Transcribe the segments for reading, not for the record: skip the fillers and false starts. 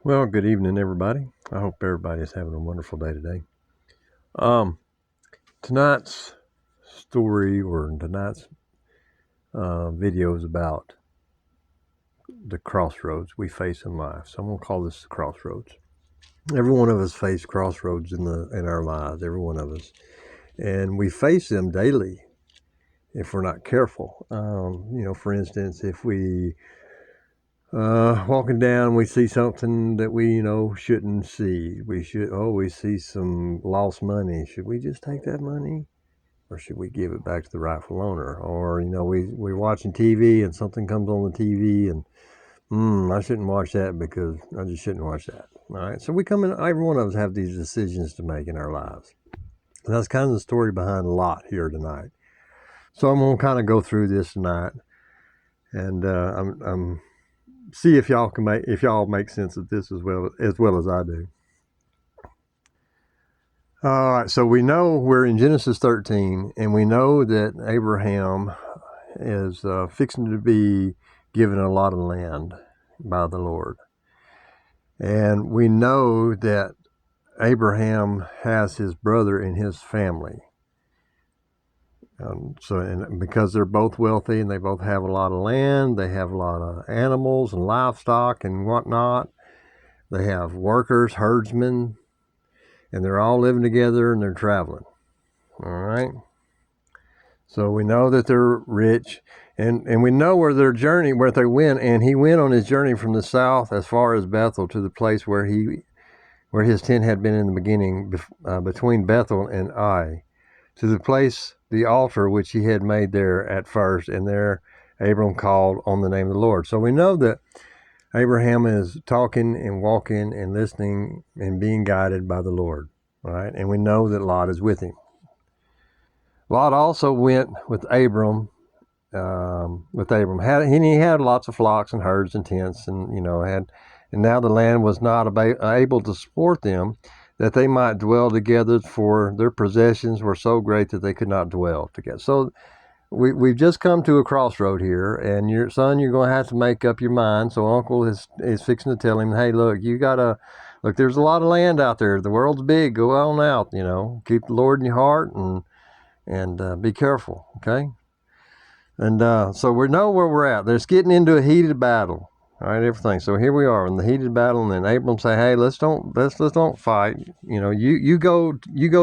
Well, good evening, everybody. I hope everybody is having a wonderful day today. Um, tonight's story or tonight's video is about the crossroads we face in life. So I'm gonna call this the crossroads. Every one of us face crossroads in our lives. Every one of us, and we face them daily if we're not careful. For instance, if we walking down, we see something that we, shouldn't see. We see some lost money. Should we just take that money? Or should we give it back to the rightful owner? Or, we're watching TV and something comes on the TV and, I shouldn't watch that because I just shouldn't watch that. All right. So every one of us have these decisions to make in our lives. And that's kind of the story behind Lot here tonight. So I'm going to kind of go through this tonight and I'm see if y'all make sense of this as well as I do. All right, so we know we're in Genesis 13, and we know that Abraham is fixing to be given a lot of land by the Lord, and we know that Abraham has his brother in his family. And because they're both wealthy and they both have a lot of land, they have a lot of animals and livestock and whatnot. They have workers, herdsmen, and they're all living together and they're traveling. All right. So we know that they're rich, and we know where they went. And he went on his journey from the south as far as Bethel to the place where his tent had been in the beginning, between Bethel and Ai, to the place, the altar which he had made there at first, and there Abram called on the name of the Lord. So we know that Abraham is talking and walking and listening and being guided by the Lord, right? And we know that Lot is with him. Lot also went with Abram. He had lots of flocks and herds and tents, and now the land was not able to support them, that they might dwell together, for their possessions were so great that they could not dwell together. So we've just come to a crossroad here, and you're going to have to make up your mind. So Uncle is fixing to tell him, hey, look, there's a lot of land out there. The world's big. Go on out, keep the Lord in your heart and be careful, okay? And so we know where we're at. It's getting into a heated battle, all right, everything. So here we are in the heated battle, and then Abram say, hey, let's don't fight. You go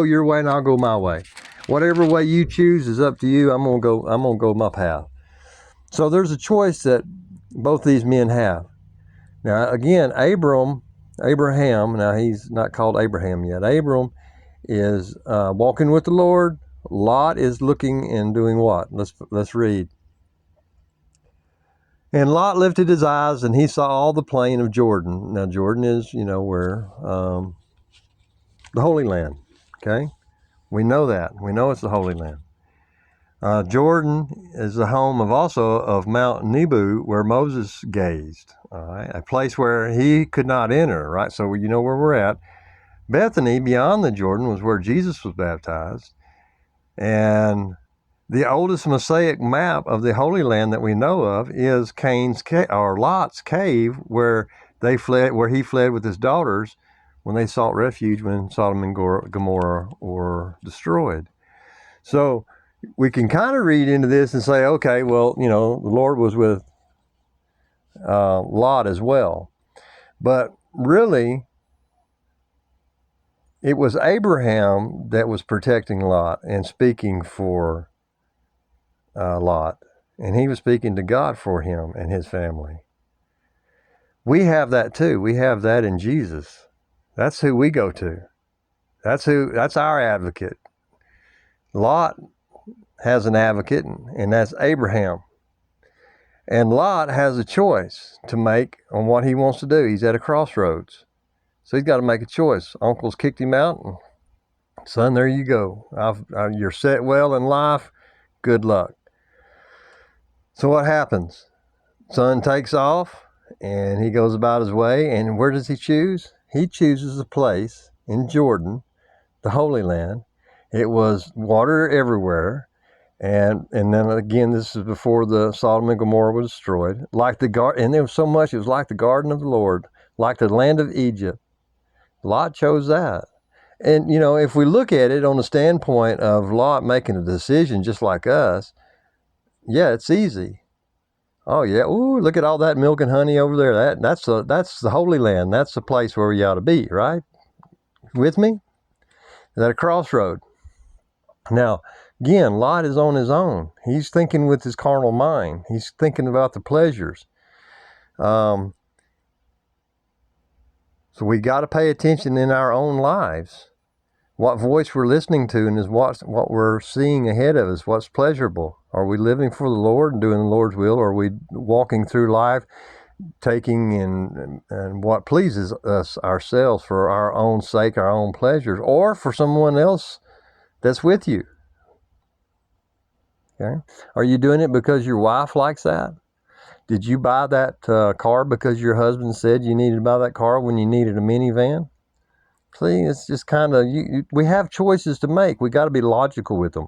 your way and I'll go my way. Whatever way you choose is up to you. I'm gonna go my path. So there's a choice that both these men have. Now again, Abraham. Now he's not called Abraham yet. Abram is walking with the Lord. Lot is looking and doing what? Let's read. And Lot lifted his eyes and he saw all the plain of Jordan. Now Jordan is, where the Holy Land. Okay, we know that. We know it's the Holy Land. Jordan is the home of Mount Nebo, where Moses gazed. All right, a place where he could not enter. Right, so you know where we're at. Bethany, beyond the Jordan, was where Jesus was baptized, and the oldest Mosaic map of the Holy Land that we know of is Lot's cave, where he fled with his daughters when they sought refuge when Sodom and Gomorrah were destroyed. So we can kind of read into this and say, okay, well, the Lord was with Lot as well. But really, it was Abraham that was protecting Lot and speaking for Lot. And he was speaking to God for him and his family. We have that too. We have that in Jesus. That's who we go to. That's our advocate. Lot has an advocate, and that's Abraham. And Lot has a choice to make on what he wants to do. He's at a crossroads. So he's got to make a choice. Uncle's kicked him out. And, son, there you go. You're set well in life. Good luck. So what happens? Son takes off, and he goes about his way. And where does he choose? He chooses a place in Jordan, the Holy Land. It was water everywhere. And then again, this is before the Sodom and Gomorrah was destroyed. And there was so much, it was like the garden of the Lord. like the land of Egypt. Lot chose that. And, if we look at it on the standpoint of Lot making a decision just like us, yeah, it's easy. Oh, yeah. Ooh, look at all that milk and honey over there. That's the Holy Land. That's the place where we ought to be, right? With me? Is that a crossroad? Now, again, Lot is on his own. He's thinking with his carnal mind. He's thinking about the pleasures. So we got to pay attention in our own lives. What voice we're listening to and is what we're seeing ahead of us, what's pleasurable. Are we living for the Lord and doing the Lord's will? Or are we walking through life taking and what pleases us ourselves for our own sake, our own pleasures, or for someone else that's with you? Okay? Are you doing it because your wife likes that? Did you buy that car because your husband said you needed to buy that car when you needed a minivan? See, it's just kind of, we have choices to make. We got to be logical with them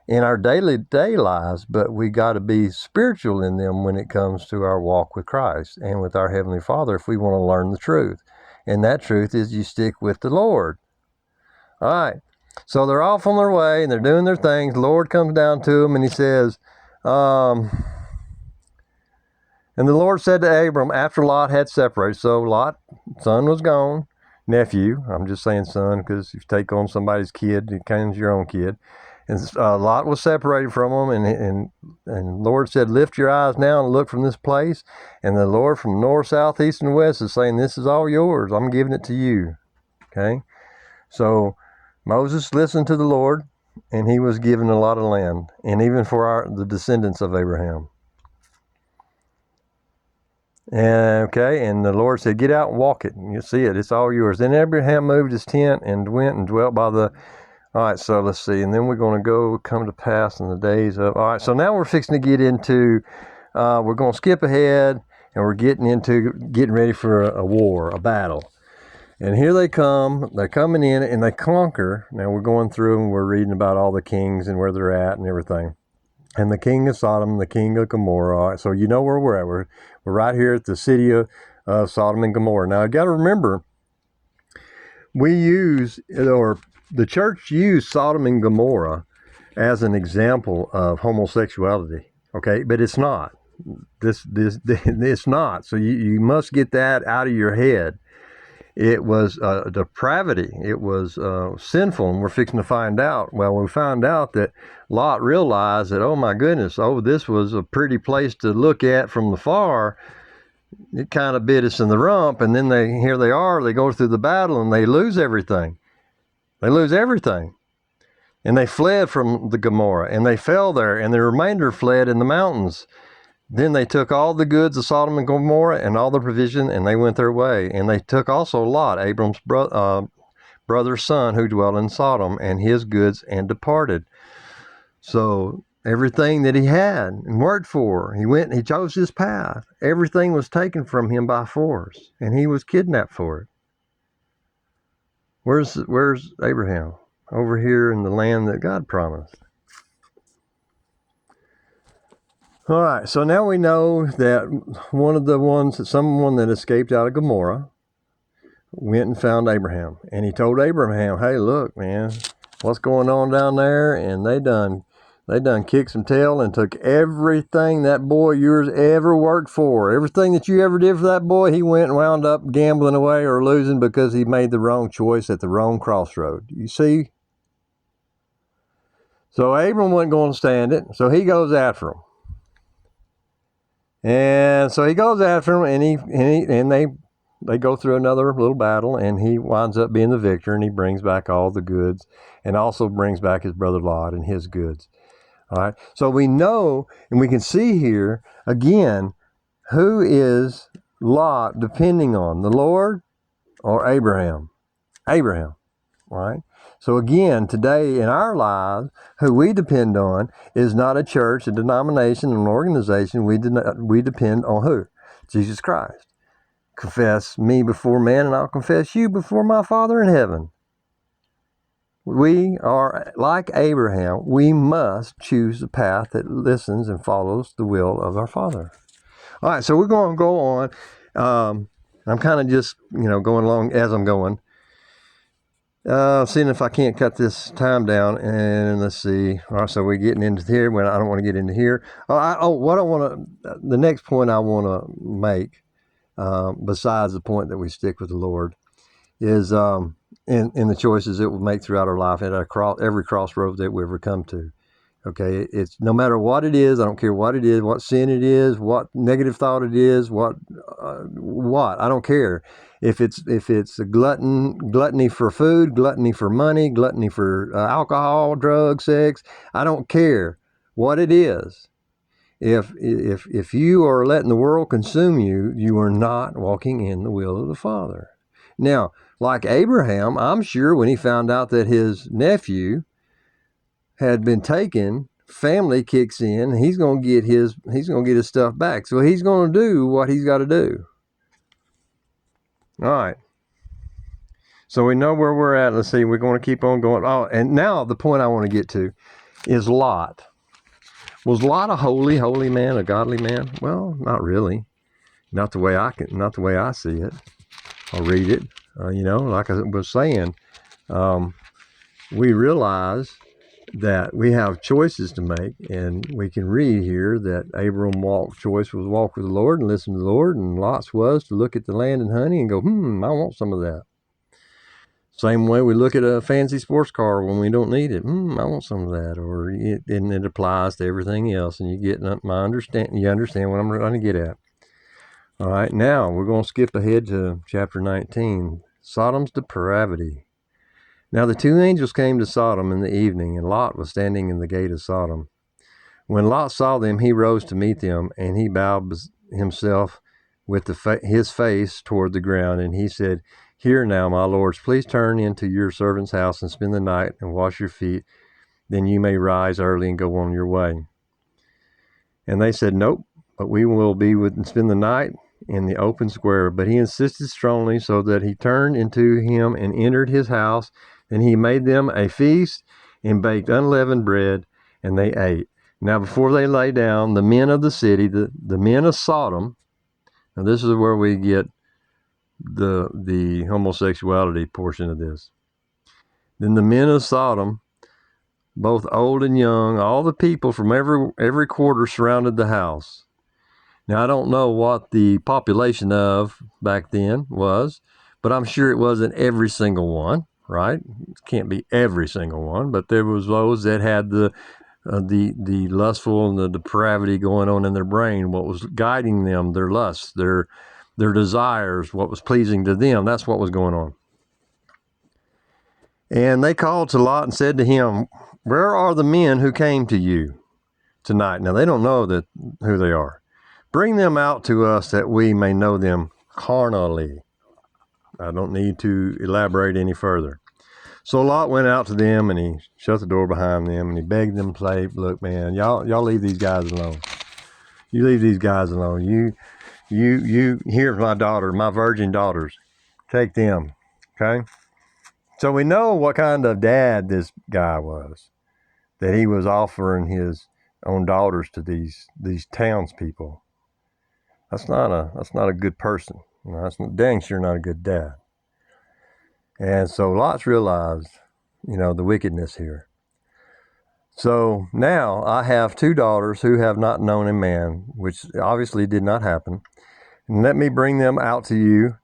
in our daily lives, but we got to be spiritual in them when it comes to our walk with Christ and with our Heavenly Father if we want to learn the truth. And that truth is you stick with the Lord. All right. So they're off on their way and they're doing their things. The Lord comes down to them and he says, and the Lord said to Abram after Lot had separated. So Lot, son was gone. Nephew, I'm just saying son because if you take on somebody's kid, it becomes your own kid. And Lot was separated from him, and the Lord said, lift your eyes now and look from this place. And the Lord from north, south, east, and west is saying, this is all yours. I'm giving it to you. Okay? So Moses listened to the Lord, and he was given a lot of land, and even for the descendants of Abraham. And the Lord said, get out and walk it. And you see it. It's all yours. Then Abraham moved his tent and went and dwelt by the... All right, so let's see. And then we're going to come to pass in the days of... All right, so now we're fixing to get into... we're going to skip ahead, and we're getting ready for a war, a battle. And here they come. They're coming in, and they conquer. Now we're going through, and we're reading about all the kings and where they're at and everything. And the king of Sodom, the king of Gomorrah. All right, so you know where we're at. We're right here at the city of Sodom and Gomorrah. Now, you got to remember, the church used Sodom and Gomorrah as an example of homosexuality. Okay, but it's not. It's not. So you must get that out of your head. It was depravity. It was sinful, and we're fixing to find out. Well, we found out that Lot realized that, oh my goodness, this was a pretty place to look at from the far. It kind of bit us in the rump, and then here they are. They go through the battle, and they lose everything. They lose everything. And they fled from the Gomorrah, and they fell there, and the remainder fled in the mountains. Then they took all the goods of Sodom and Gomorrah and all the provision, and they went their way. And they took also Lot, Abram's brother's son, who dwelt in Sodom, and his goods, and departed. So everything that he had and worked for, he chose his path. Everything was taken from him by force, and he was kidnapped for it. Where's Abraham? Over here in the land that God promised. All right, so now we know that someone that escaped out of Gomorrah went and found Abraham. And he told Abraham, hey, look, man, what's going on down there? And they done kicked some tail and took everything that boy yours ever worked for. Everything that you ever did for that boy, he went and wound up gambling away or losing because he made the wrong choice at the wrong crossroad. You see? So Abram wasn't going to stand it, so he goes after him. And so he goes after him, and they go through another little battle, and he winds up being the victor, and he brings back all the goods, and also brings back his brother Lot and his goods. All right. So we know, and we can see here again, who is Lot depending on, the Lord or Abraham? Abraham. All right. So again, today in our lives, who we depend on is not a church, a denomination, an organization. We depend on who? Jesus Christ. Confess me before man, and I'll confess you before my Father in heaven. We are like Abraham. We must choose the path that listens and follows the will of our Father. All right, so we're going to go on. I'm kind of just, going along as I'm going. Seeing if I can't cut this time down, and let's see. All right, so we're getting into here when I don't want to get into here. The next point I want to make, besides the point that we stick with the Lord, is in the choices it will make throughout our life at every crossroad that we ever come to. Okay, it's no matter what it is. I don't care what it is, what sin it is, what negative thought it is, what I don't care. If it's a gluttony for food, gluttony for money, gluttony for alcohol, drugs, sex. I don't care what it is. If you are letting the world consume you, you are not walking in the will of the Father. Now, like Abraham, I'm sure when he found out that his nephew had been taken, family kicks in. He's gonna get his stuff back. So he's gonna do what he's got to do. All right. So we know where we're at. Let's see. We're going to keep on going. Oh, and now the point I want to get to is Lot. Was Lot a holy man, a godly man? Well, not really. Not the way I see it. I'll read it. Like I was saying, we realize that we have choices to make, and we can read here that Abram choice was walk with the Lord and listen to the Lord, and Lot's was to look at the land and honey and go, I want some of that. Same way we look at a fancy sports car when we don't need it. I want some of that. And it applies to everything else, and you get you understand what I'm trying to get at. All right, now we're going to skip ahead to chapter 19, Sodom's depravity. Now the two angels came to Sodom in the evening, and Lot was standing in the gate of Sodom. When Lot saw them, he rose to meet them, and he bowed himself with his face toward the ground, and he said, Here now, my lords, please turn into your servant's house and spend the night and wash your feet. Then you may rise early and go on your way. And they said, Nope, but we will be and spend the night in the open square. But he insisted strongly, so that he turned into him and entered his house. And he made them a feast and baked unleavened bread, and they ate. Now before they lay down, the men of the city, the men of Sodom, and this is where we get the homosexuality portion of this. Then the men of Sodom, both old and young, all the people from every quarter surrounded the house. Now I don't know what the population of back then was, but I'm sure it wasn't every single one, right? It can't be every single one, but there was those that had the lustful and the depravity going on in their brain, what was guiding them, their lusts, their desires, what was pleasing to them. That's what was going on. And they called to Lot and said to him, Where are the men who came to you tonight? Now they don't know who they are. Bring them out to us that we may know them carnally. I don't need to elaborate any further. So Lot went out to them, and he shut the door behind them, and he begged them, say, Look, man, y'all leave these guys alone. You leave these guys alone. Here's my daughter, my virgin daughters. Take them, okay? So we know what kind of dad this guy was, that he was offering his own daughters to these townspeople. That's not a good person. That's dang sure not a good dad. And so Lot's realized, the wickedness here. So now I have two daughters who have not known a man, which obviously did not happen. And let me bring them out to you.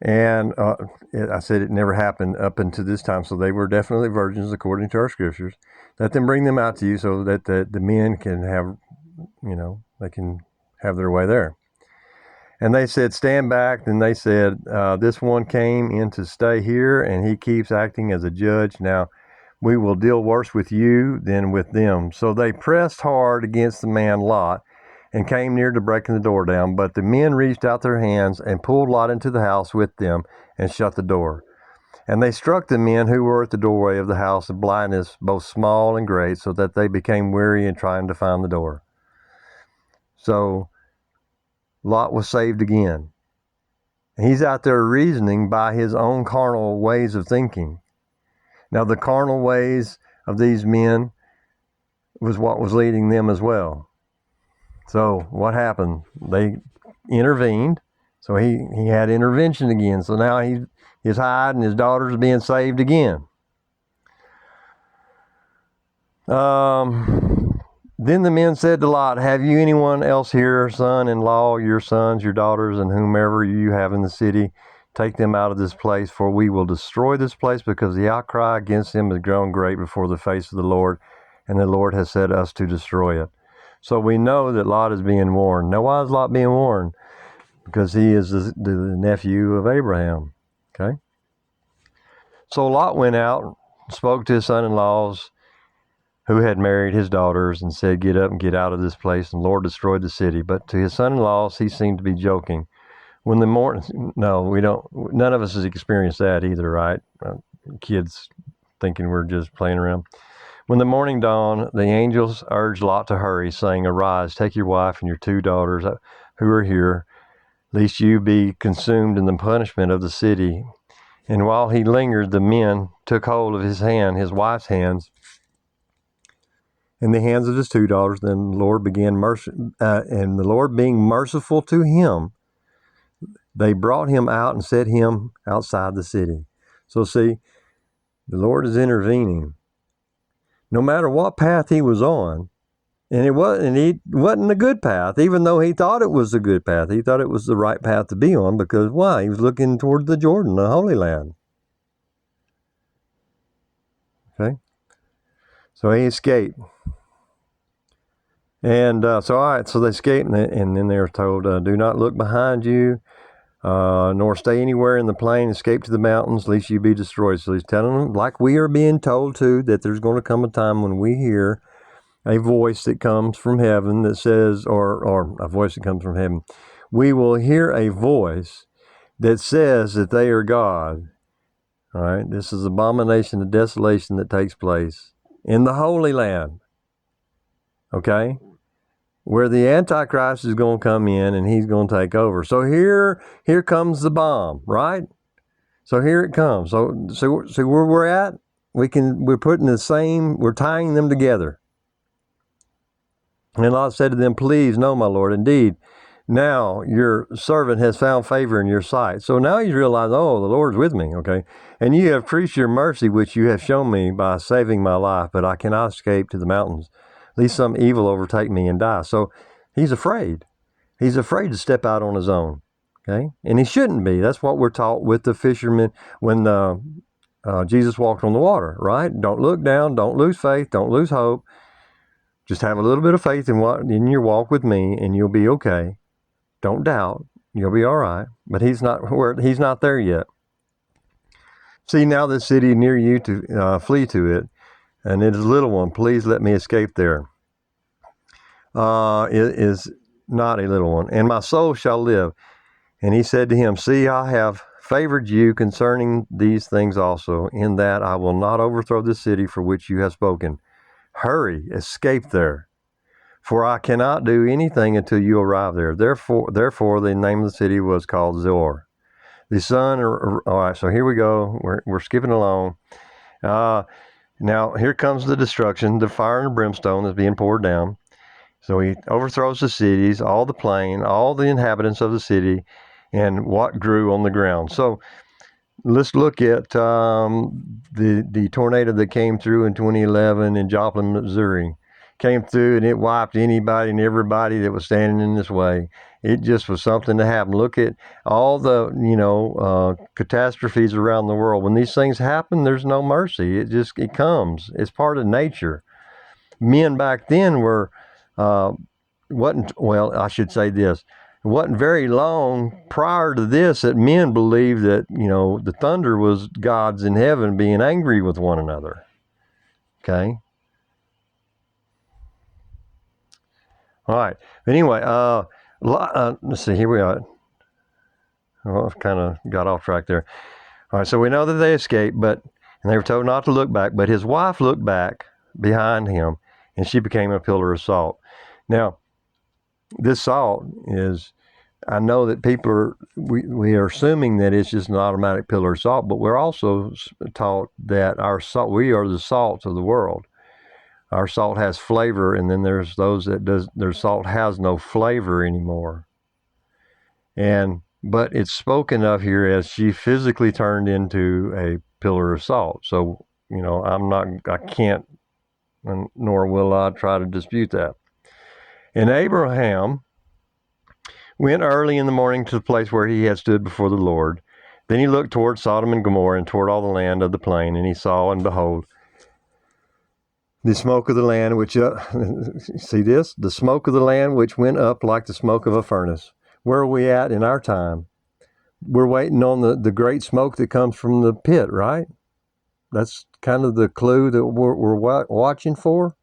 And I said it never happened up until this time, so they were definitely virgins according to our scriptures. Let them bring them out to you so that the men can have, they can have their way there. And they said, Stand back. Then they said, This one came in to stay here, and he keeps acting as a judge. Now, we will deal worse with you than with them. So they pressed hard against the man Lot and came near to breaking the door down. But the men reached out their hands and pulled Lot into the house with them and shut the door. And they struck the men who were at the doorway of the house with blindness, both small and great, so that they became weary in trying to find the door. So Lot was saved again. He's out there reasoning by his own carnal ways of thinking. Now, the carnal ways of these men was what was leading them as well. So what happened? They intervened. So he had intervention again. So now his hide and his daughters are being saved again. Then the men said to Lot, have you anyone else here, son-in-law, your sons, your daughters, and whomever you have in the city? Take them out of this place, for we will destroy this place, because the outcry against them has grown great before the face of the Lord, and the Lord has set us to destroy it. So we know that Lot is being warned. Now, why is Lot being warned? Because he is the nephew of Abraham. Okay? So Lot went out, spoke to his son-in-laws, who had married his daughters, and said, get up and get out of this place, and the Lord destroyed the city. But to his son-in-laws, he seemed to be joking. When the morning, no, we don't, none of us has experienced that either, right? Kids thinking we're just playing around. When the morning dawned, the angels urged Lot to hurry, saying, arise, take your wife and your 2 daughters who are here, lest you be consumed in the punishment of the city. And while he lingered, the men took hold of his hand, his wife's hands, in the hands of his 2 daughters. Then the Lord and the Lord being merciful to him, they brought him out and set him outside the city. So see, the Lord is intervening. No matter what path he was on, and he wasn't a good path, even though he thought it was a good path. He thought it was the right path to be on, because why? He was looking toward the Jordan, the Holy Land. Okay? So he escaped. And so, all right, so they escaped, and then they were told, do not look behind you, nor stay anywhere in the plain. Escape to the mountains, lest you be destroyed. So he's telling them, like we are being told too, that there's going to come a time when we hear a voice that comes from heaven that says, or a voice that comes from heaven. We will hear a voice that says that they are God. All right, this is abomination of desolation that takes place in the Holy Land. Okay? Where the Antichrist is going to come in and he's going to take over. So here comes the bomb, right? So here it comes. So where we're at, we're tying them together. And Lot said to them, please, no, my Lord, indeed, now your servant has found favor in your sight. So now he's realized, oh, the Lord's with me, okay? And you have increased your mercy, which you have shown me by saving my life, but I cannot escape to the mountains, lest some evil overtake me and die. So he's afraid. He's afraid to step out on his own, okay? And he shouldn't be. That's what we're taught with the fishermen when Jesus walked on the water, right? Don't look down, don't lose faith, don't lose hope. Just have a little bit of faith in your walk with me, and you'll be okay. Don't doubt. You'll be all right. But he's not there yet. See now this city near you to flee to it, and it is a little one. Please let me escape there. It is not a little one, and my soul shall live. And he said to him, see, I have favored you concerning these things also, in that I will not overthrow the city for which you have spoken. Hurry, escape there, for I cannot do anything until you arrive there. Therefore, the name of the city was called Zor. The son, all right, so here we go. We're skipping along. Now, here comes the destruction. The fire and brimstone is being poured down. So he overthrows the cities, all the plain, all the inhabitants of the city, and what grew on the ground. So let's look at the tornado that came through in 2011 in Joplin, Missouri. Came through and it wiped anybody and everybody that was standing in this way. It just was something to happen. Look at all the, catastrophes around the world. When these things happen, there's no mercy. It comes. It's part of nature. Men back then I should say this. It wasn't very long prior to this that men believed that, the thunder was gods in heaven being angry with one another. Okay? All right. Anyway, let's see. Here we are. Well, I kind of got off track there. All right. So we know that they escaped, and they were told not to look back. But his wife looked back behind him, and she became a pillar of salt. Now, this salt is, I know that we are assuming that it's just an automatic pillar of salt, but we're also taught that we are the salt of the world. Our salt has flavor, and then there's those that their salt has no flavor anymore. And but it's spoken of here as she physically turned into a pillar of salt. So, I can't, nor will I try to dispute that. And Abraham went early in the morning to the place where he had stood before the Lord. Then he looked toward Sodom and Gomorrah and toward all the land of the plain, and he saw, and behold, the smoke of the land which, see this? The smoke of the land which went up like the smoke of a furnace. Where are we at in our time? We're waiting on the great smoke that comes from the pit, right? That's kind of the clue that we're watching for.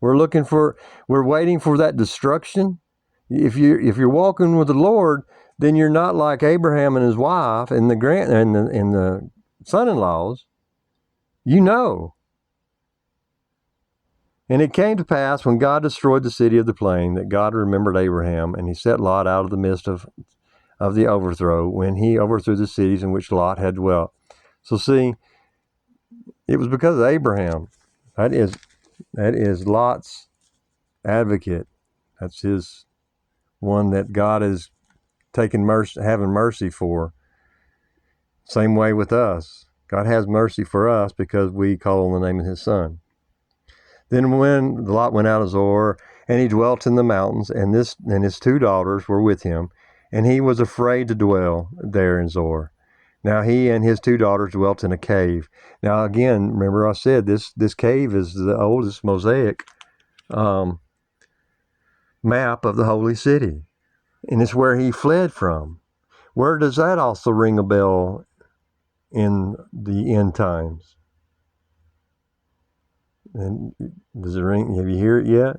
We're waiting for that destruction. If you're walking with the Lord, then you're not like Abraham and his wife and the son-in-laws. You know. And it came to pass when God destroyed the city of the plain that God remembered Abraham, and he set Lot out of the midst of the overthrow when he overthrew the cities in which Lot had dwelt. So see, it was because of Abraham. That is Lot's advocate. That's his one that God is having mercy for. Same way with us. God has mercy for us because we call on the name of his son. Then when Lot went out of Zoar, and he dwelt in the mountains, and his 2 daughters were with him, and he was afraid to dwell there in Zoar. Now he and his 2 daughters dwelt in a cave. Now again, remember I said this cave is the oldest Mosaic map of the holy city, and it's where he fled from. Where does that also ring a bell in the end times? And does it ring? Have you heard it yet?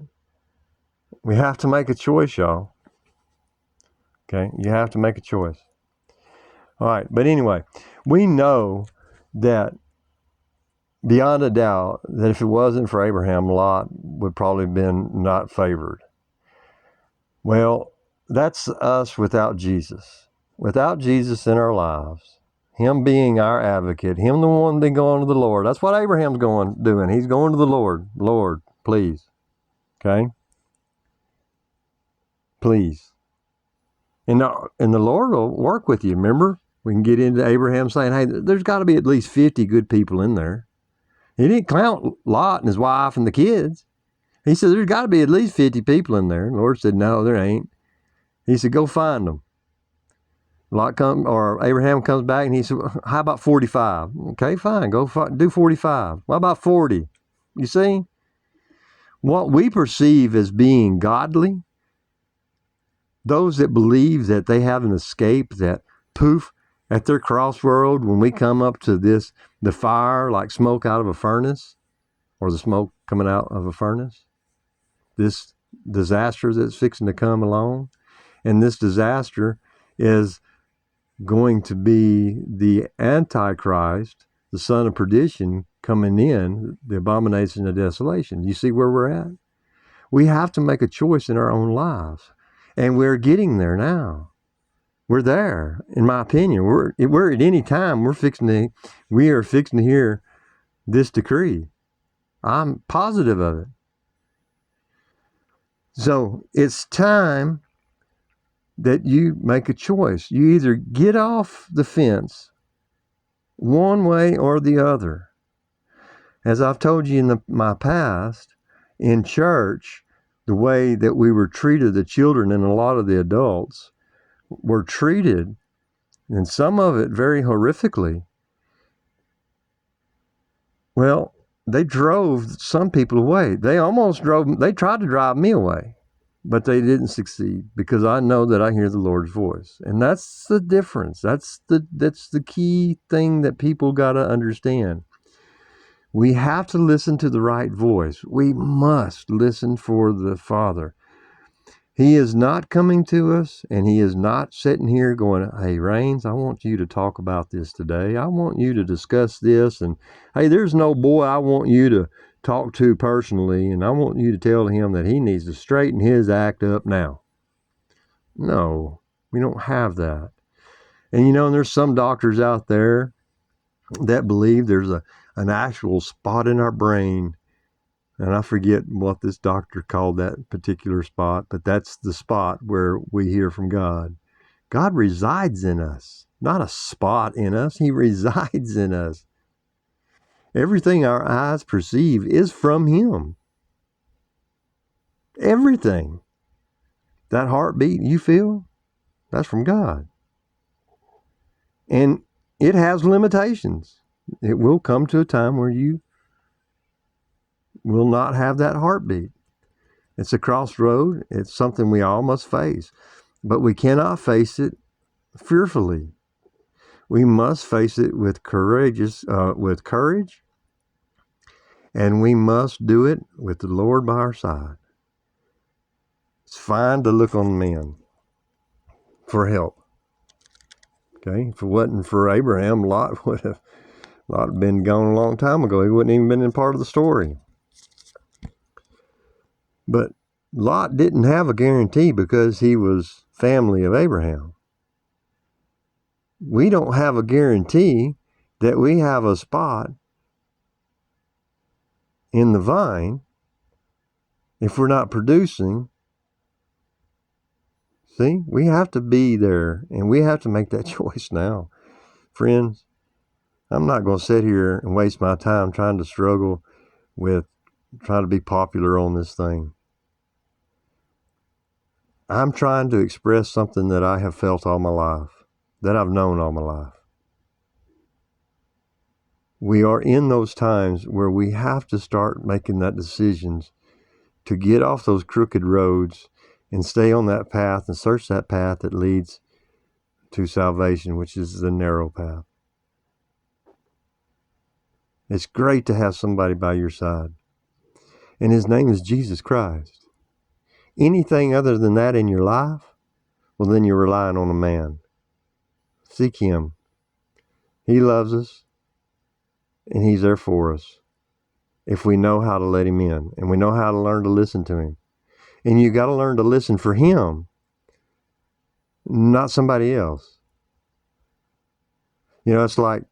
We have to make a choice, y'all. Okay, you have to make a choice. All right, but anyway, we know that beyond a doubt that if it wasn't for Abraham, Lot would probably have been not favored. Well, that's us without Jesus. Without Jesus in our lives, him being our advocate, him the one that going to the Lord. That's what Abraham's doing. He's going to the Lord. Lord, please. Okay? Please. And the Lord will work with you. Remember, we can get into Abraham saying, hey, there's got to be at least 50 good people in there. He didn't count Lot and his wife and the kids. He said, there's got to be at least 50 people in there. And the Lord said, no, there ain't. He said, go find them. Abraham comes back and he said, how about 45? Okay, fine. Do 45. What about 40? You see? What we perceive as being godly, those that believe that they have an escape, that poof, at their crossroad, when we come up to the fire like smoke out of a furnace, or the smoke coming out of a furnace, this disaster that's fixing to come along, and this disaster is going to be the Antichrist, the son of perdition, coming in, the abomination of desolation. You see where we're at? We have to make a choice in our own lives, and we're getting there now. We're there, in my opinion. We're at any time we are fixing to hear this decree. I'm positive of it. So it's time that you make a choice. You either get off the fence one way or the other. As I've told you in my past, in church, the way that we were treated, the children and a lot of the adults were treated, and some of it very horrifically. Well, they drove some people away. They tried to drive me away. But they didn't succeed because I know that I hear the Lord's voice. And that's the difference. That's the key thing that people got to understand. We have to listen to the right voice. We must listen for the Father. He is not coming to us, and he is not sitting here going, hey, Rains, I want you to talk about this today. I want you to discuss this. And, hey, there's no boy I want you to talk to personally, and I want you to tell him that he needs to straighten his act up now. No, we don't have that. And there's some doctors out there that believe there's an actual spot in our brain, and I forget what this doctor called that particular spot, but that's the spot where we hear from God. God resides in us, not a spot in us. He resides in us. Everything our eyes perceive is from Him. Everything. That heartbeat you feel, that's from God. And it has limitations. It will come to a time where you will not have that heartbeat. It's a crossroad. It's something we all must face. But we cannot face it fearfully. We must face it with courage, and we must do it with the Lord by our side. It's fine to look on men for help. Okay, if it wasn't for Abraham, Lot would have been gone a long time ago. He wouldn't even been in part of the story. But Lot didn't have a guarantee because he was family of Abraham. We don't have a guarantee that we have a spot in the vine if we're not producing. See, we have to be there, and we have to make that choice now. Friends, I'm not going to sit here and waste my time trying to struggle with trying to be popular on this thing. I'm trying to express something that I have felt all my life, that I've known all my life. We are in those times where we have to start making that decisions to get off those crooked roads and stay on that path and search that path that leads to salvation, which is the narrow path. It's great to have somebody by your side, and His name is Jesus Christ. Anything other than that in your life, well, then you're relying on a man. Seek Him. He loves us, and He's there for us if we know how to let Him in, and we know how to learn to listen to Him. And you got to learn to listen for Him, not somebody else. You know, it's like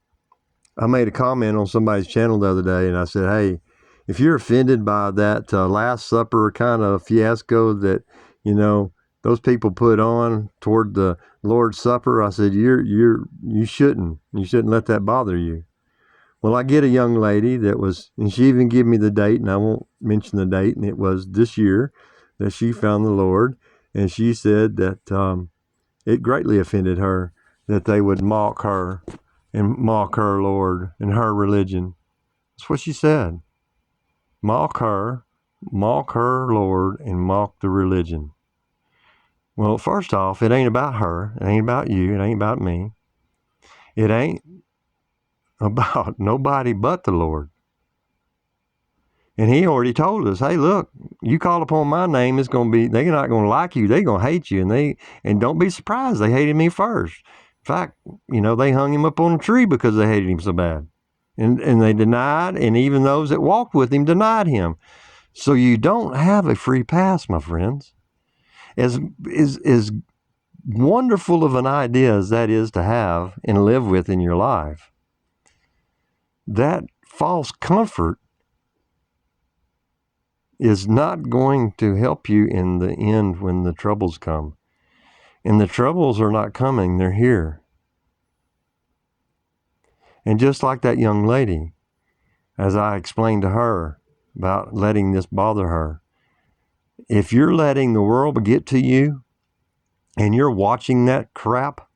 I made a comment on somebody's channel the other day, and I said, hey, if you're offended by that Last Supper kind of fiasco that, you know, those people put on toward the Lord's Supper, I said, you shouldn't let that bother you. Well, I get a young lady that was, and she even gave me the date, and I won't mention the date, and it was this year that she found the Lord, and she said that it greatly offended her that they would mock her and mock her Lord and her religion. That's what she said. Mock her Lord, and mock the religion. Well, first off, it ain't about her. It ain't about you. It ain't about me. It ain't about nobody but the Lord. And He already told us, hey, look, you call upon my name, it's going to be, they're not going to like you. They're going to hate you. And don't be surprised. They hated me first. In fact, you know, they hung Him up on a tree because they hated Him so bad. And they denied, and even those that walked with Him denied Him. So you don't have a free pass, my friends. As wonderful of an idea as that is to have and live with in your life, that false comfort is not going to help you in the end when the troubles come. And the troubles are not coming, they're here. And just like that young lady, as I explained to her about letting this bother her, if you're letting the world get to you and you're watching that crap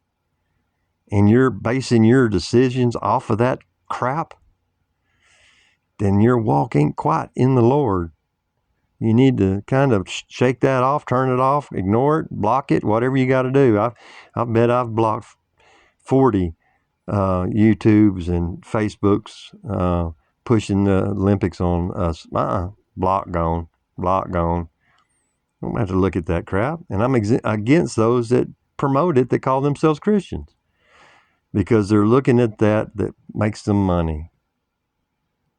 and you're basing your decisions off of that crap, then your walk ain't quite in the Lord. You need to kind of shake that off, turn it off, ignore it, block it, whatever you got to do. I bet I've blocked 40 YouTubes and Facebooks pushing the Olympics on us. Block gone. I don't have to look at that crap. And I'm against those that promote it that call themselves Christians, because they're looking at that makes them money.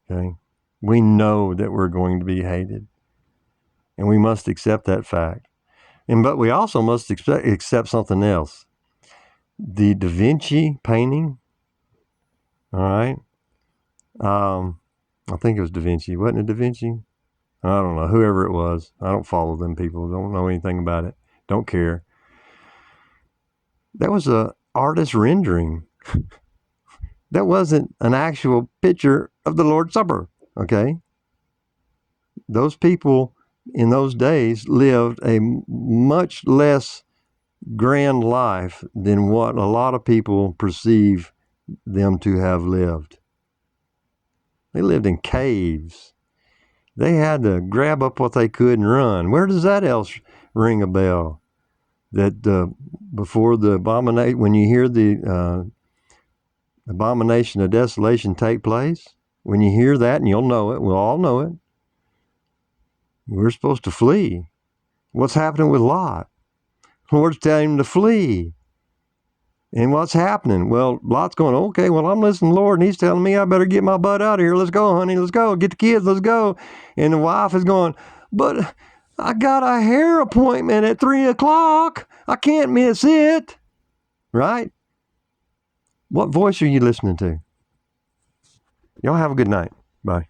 Okay? We know that we're going to be hated, and we must accept that fact. But we also must accept something else. The Da Vinci painting, all right? I think it was Da Vinci. Wasn't it Da Vinci? I don't know. Whoever it was. I don't follow them people. Don't know anything about it. Don't care. That was a artist rendering. That wasn't an actual picture of the Lord's Supper, okay? Those people in those days lived a much less grand life than what a lot of people perceive them to have lived. They lived in caves. They had to grab up what they could and run. Where does that else ring a bell? That before the abomination, when you hear the abomination of desolation take place, when you hear that, and you'll know it, we'll all know it, we're supposed to flee. What's happening with Lot? The Lord's telling him to flee. And what's happening? Well, Lot's going, okay, well, I'm listening to the Lord, and he's telling me I better get my butt out of here. Let's go, honey. Let's go. Get the kids. Let's go. And the wife is going, but I got a hair appointment at 3 o'clock. I can't miss it. Right? What voice are you listening to? Y'all have a good night. Bye.